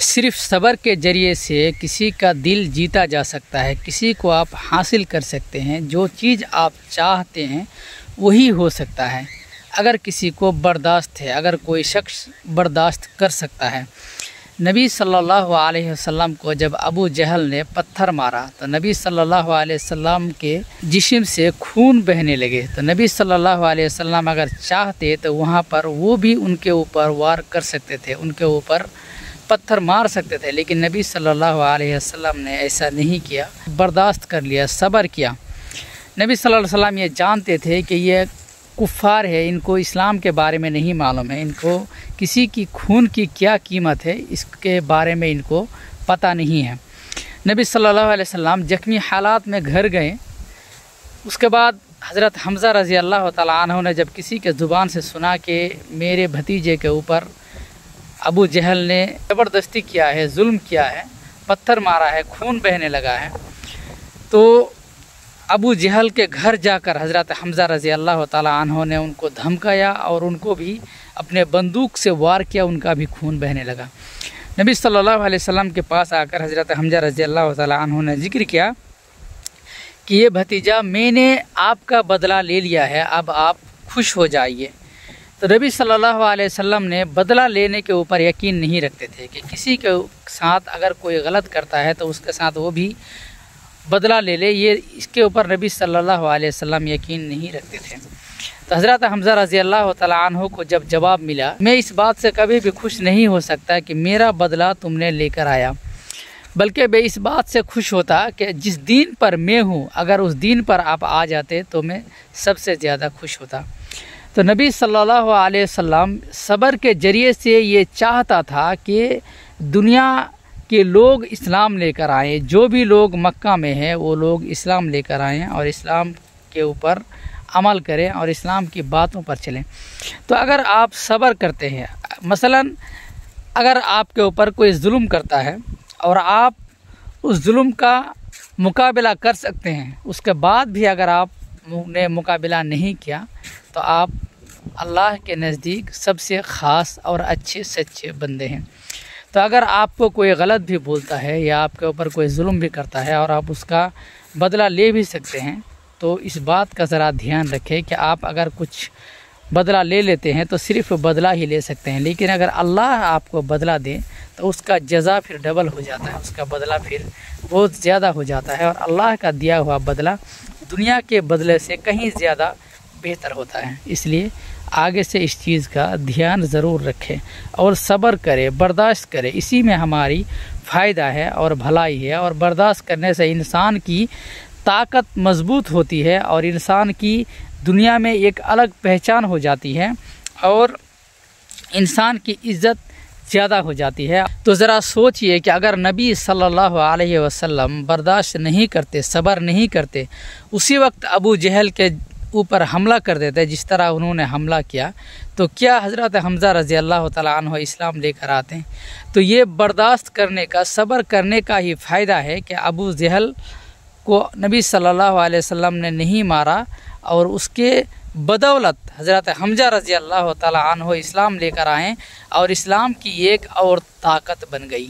सिर्फ सब्र के ज़रिए से किसी का दिल जीता जा सकता है, किसी को आप हासिल कर सकते हैं। जो चीज़ आप चाहते हैं वही हो सकता है अगर किसी को बर्दाश्त है, अगर कोई शख्स बर्दाश्त कर सकता है। नबी सल्लल्लाहु अलैहि वसल्लम को जब अबू जहल ने पत्थर मारा तो नबी सल्लल्लाहु अलैहि वसल्लम के जिस्म से खून बहने लगे। तो नबी सल्लल्लाहु अलैहि वसल्लम अगर चाहते तो वहाँ पर वो भी उनके ऊपर वार कर सकते थे, उनके ऊपर पत्थर मार सकते थे, लेकिन नबी सल्लल्लाहु अलैहि वसल्लम ने ऐसा नहीं किया, बर्दाश्त कर लिया, सब्र किया। नबी सल्लल्लाहु अलैहि वसल्लम ये जानते थे कि ये कुफ़ार है, इनको इस्लाम के बारे में नहीं मालूम है, इनको किसी की खून की क्या कीमत है इसके बारे में इनको पता नहीं है। नबी सल्लल्लाहु अलैहि वसल्लम जख्मी हालात में घर गए। उसके बाद हज़रत हमज़ा रज़ी अल्लाह तआला अन्हु ने जब किसी के ज़ुबान से सुना कि मेरे भतीजे के ऊपर अबू जहल ने ज़बरदस्ती किया है, जुल्म किया है, पत्थर मारा है, खून बहने लगा है, तो अबू जहल के घर जाकर हज़रत हमज़ा रज़ी अल्लाह तआला अन्हु ने उनको धमकाया और उनको भी अपने बंदूक से वार किया, उनका भी खून बहने लगा। नबी सल्लल्लाहु अलैहि वसल्लम के पास आकर हज़रत हमज़ा रज़ी अल्लाह तआला अन्हु ने जिक्र किया कि ये भतीजा, मैंने आपका बदला ले लिया है, अब आप खुश हो जाइए। तो नबी सल्लल्लाहु अलैहि वसल्लम ने बदला लेने के ऊपर यकीन नहीं रखते थे कि किसी के साथ अगर कोई गलत करता है तो उसके साथ वो भी बदला ले ले, ये इसके ऊपर नबी सल्लल्लाहु अलैहि वसल्लम यकीन नहीं रखते थे। तो हज़रत हमज़ा रज़ी अल्लाह तआला अन्हु को जब जवाब मिला, मैं इस बात से कभी भी खुश नहीं हो सकता कि मेरा बदला तुमने लेकर आया, बल्कि मैं इस बात से खुश होता कि जिस दीन पर मैं हूँ, अगर उस दीन पर आप आ जाते तो मैं सबसे ज़्यादा खुश होता। तो नबी सल्लल्लाहु अलैहि वसल्लम सब्र के ज़रिए से ये चाहता था कि दुनिया के लोग इस्लाम लेकर आएँ, जो भी लोग मक्का में हैं वो लोग इस्लाम लेकर आएँ और इस्लाम के ऊपर अमल करें और इस्लाम की बातों पर चलें। तो अगर आप सब्र करते हैं, मसलन अगर आपके ऊपर कोई जुल्म करता है और आप उस जुल्म का मुकाबला कर सकते हैं, उसके बाद भी अगर आपने मुकाबला नहीं किया तो आप अल्लाह के नज़दीक सबसे ख़ास और अच्छे सच्चे बंदे हैं। तो अगर आपको कोई गलत भी बोलता है या आपके ऊपर कोई जुल्म भी करता है और आप उसका बदला ले भी सकते हैं, तो इस बात का ज़रा ध्यान रखें कि आप अगर कुछ बदला ले लेते हैं तो सिर्फ़ बदला ही ले सकते हैं, लेकिन अगर अल्लाह आपको बदला दे तो उसका जज़ा फिर डबल हो जाता है, उसका बदला फिर बहुत ज़्यादा हो जाता है और अल्लाह का दिया हुआ बदला दुनिया के बदले से कहीं ज़्यादा बेहतर होता है। इसलिए आगे से इस चीज़ का ध्यान ज़रूर रखें और सब्र करें, बर्दाश्त करें, इसी में हमारी फ़ायदा है और भलाई है। और बर्दाश्त करने से इंसान की ताकत मज़बूत होती है और इंसान की दुनिया में एक अलग पहचान हो जाती है और इंसान की इज़्ज़त ज़्यादा हो जाती है। तो ज़रा सोचिए कि अगर नबी सल्लल्लाहु अलैहि वसल्लम बर्दाश्त नहीं करते, सब्र नहीं करते, उसी वक्त अबू जहल के ऊपर हमला कर देते जिस तरह उन्होंने हमला किया, तो क्या हज़रत हमज़ा रज़ी अल्लाह तआला अन्हु इस्लाम लेकर आते हैं? तो ये बर्दाश्त करने का, सब्र करने का ही फ़ायदा है कि अबू जहल को नबी सल्लल्लाहु अलैहि वसल्लम ने नहीं मारा और उसके बदौलत हज़रत हमज़ा रज़ी अल्लाह तआला अन्हु इस्लाम लेकर आए और इस्लाम की एक और ताकत बन गई।